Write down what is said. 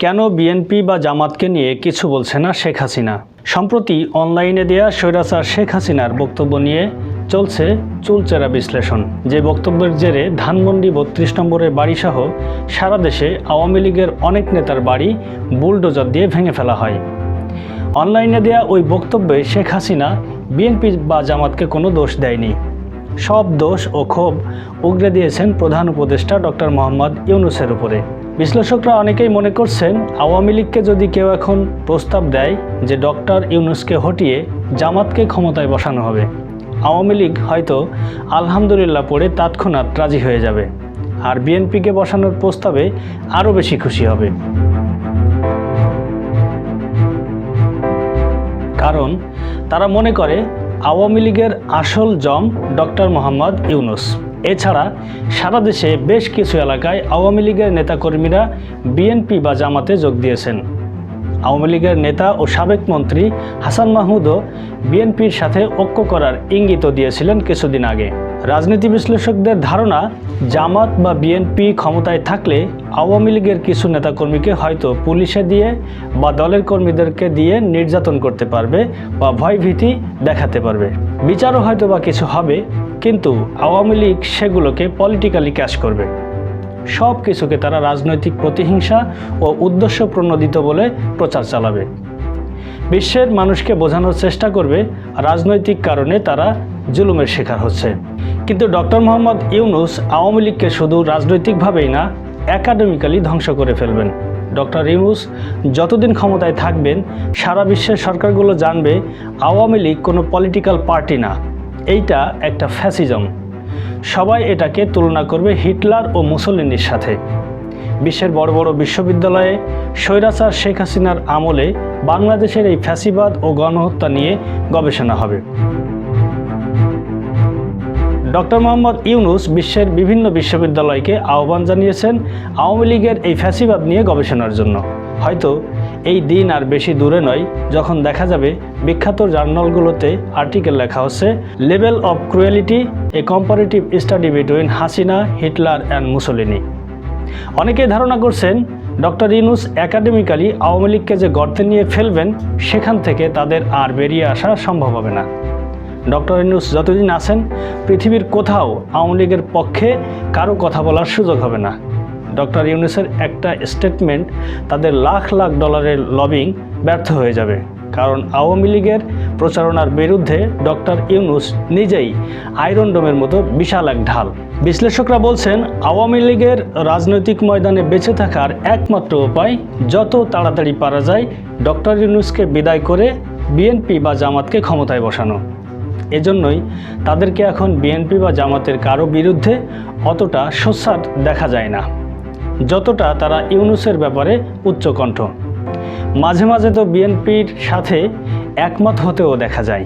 কেন বিএনপি বা জামাতকে নিয়ে কিছু বলছে না শেখ হাসিনা? সম্প্রতি অনলাইনে দেয়া স্বৈরাচার শেখ হাসিনার বক্তব্য নিয়ে চলছে চুলচেরা বিশ্লেষণ। যে বক্তব্যের জেরে ধানমন্ডি ৩২ নম্বরের বাড়িসহ সারা দেশে আওয়ামী লীগের অনেক নেতার বাড়ি বুলডোজার দিয়ে ভেঙে ফেলা হয়। অনলাইনে দেয়া ওই বক্তব্যে শেখ হাসিনা বিএনপি বা জামাতকে কোনো দোষ দেয়নি। সব দোষ ও ক্ষোভ উগরে দিয়েছেন প্রধান উপদেষ্টা ডক্টর মোহাম্মদ ইউনূসের উপরে। বিশ্লেষকরা অনেকেই মনে করছেন, আওয়ামী লীগকে যদি কেউ এখন প্রস্তাব দেয় যে ডক্টর ইউনূসকে হটিয়ে জামাতকে ক্ষমতায় বসানো হবে, আওয়ামী লীগ হয়তো আলহামদুলিল্লাহ পড়ে তৎক্ষণাৎ রাজি হয়ে যাবে, আর বিএনপিকে বসানোর প্রস্তাবে আরও বেশি খুশি হবে। কারণ তারা মনে করে আওয়ামী লীগের আসল জম ডক্টর মোহাম্মদ ইউনূস। এছাড়া সারা দেশে বেশ কিছু এলাকায় আওয়ামী লীগের নেতাকর্মীরা বিএনপি বা জামাতে যোগ দিয়েছেন। আওয়ামী লীগের নেতা ও সাবেক মন্ত্রী হাসান মাহমুদও বিএনপির সাথে ঐক্য করার ইঙ্গিত দিয়েছিলেন কিছুদিন আগে। রাজনীতি বিশ্লেষকদের ধারণা, জামাত বা বিএনপি ক্ষমতায় থাকলে আওয়ামী লীগের কিছু নেতাকর্মীকে হয়তো পুলিশে দিয়ে বা দলের কর্মীদেরকে দিয়ে নির্যাতন করতে পারবে বা ভয়ভীতি দেখাতে পারবে। বিচারও হয়তো বা কিছু হবে, কিন্তু আওয়ামী লীগ সেগুলোকে পলিটিক্যালি ক্যাশ করবে। সব কিছুকে তারা রাজনৈতিক প্রতিহিংসা ও উদ্দেশ্য প্রণোদিত বলে প্রচার চালাবে। বিশ্বের মানুষকে বোঝানোর চেষ্টা করবে রাজনৈতিক কারণে তারা জুলুমের শিকার হচ্ছে। কিন্তু ডক্টর মোহাম্মদ ইউনূস আওয়ামী লীগকে শুধু রাজনৈতিকভাবেই না, একাডেমিক্যালি ধ্বংস করে ফেলবেন। ডক্টর ইউনূস যতদিন ক্ষমতায় থাকবেন, সারা বিশ্বের সরকারগুলো জানবে আওয়ামী লীগ কোনো পলিটিক্যাল পার্টি না, এইটা একটা ফ্যাসিজম। সবাই এটাকে তুলনা করবে হিটলার ও মুসোলিনির সাথে। বিশ্বের বড় বড় বিশ্ববিদ্যালয়ে স্বৈরাচার শেখ হাসিনার আমলে বাংলাদেশের এই ফ্যাসিবাদ ও গণহত্যা নিয়ে গবেষণা হবে। ডক্টর মোহাম্মদ ইউনূস বিশ্বের বিভিন্ন বিশ্ববিদ্যালয়কে আহ্বান জানিয়েছেন আওয়ামী লীগের এই ফ্যাসিবাদ নিয়ে গবেষণার জন্য। হয়তো এই দিন আর বেশি দূরে নয় যখন দেখা যাবে বিখ্যাত জার্নালগুলোতে আর্টিকেল লেখা হচ্ছে level of cruelty, A comparative study between Hasina, Hitler and Mussolini. অনেকেই ধারণা করছেন ডক্টর ইউনূস একাডেমিক্যালি আওয়ামী লীগকে যে গর্তে নিয়ে ফেলবেন, সেখান থেকে তাদের আর বেরিয়ে আসা সম্ভব হবে না। ডক্টর ইউনূস যতদিন আছেন, পৃথিবীর কোথাও আওয়ামী লীগের পক্ষে কারো কথা বলার সুযোগ হবে না। ডক্টর ইউনূসের একটা স্টেটমেন্ট তাদের লাখ লাখ ডলারের লবিং ব্যর্থ হয়ে যাবে, কারণ আওয়ামী লীগের প্রচারণার বিরুদ্ধে ডক্টর ইউনূস নিজেই আয়রন ডোমের মতো বিশাল এক ঢাল। বিশ্লেষকরা বলছেন, আওয়ামী লীগের রাজনৈতিক ময়দানে বেঁচে থাকার একমাত্র উপায় যত তাড়াতাড়ি পারা যায় ডক্টর ইউনূসকে বিদায় করে বিএনপি বা জামাতকে ক্ষমতায় বসানো। এজন্যই তাদেরকে এখন বিএনপি বা জামাতের কারো বিরুদ্ধে অতটা সোচ্চার দেখা যায় না, যতটা তারা ইউনূসের ব্যাপারে উচ্চকণ্ঠ। মাঝে মাঝে তো বিএনপির সাথে একমত হতেও দেখা যায়।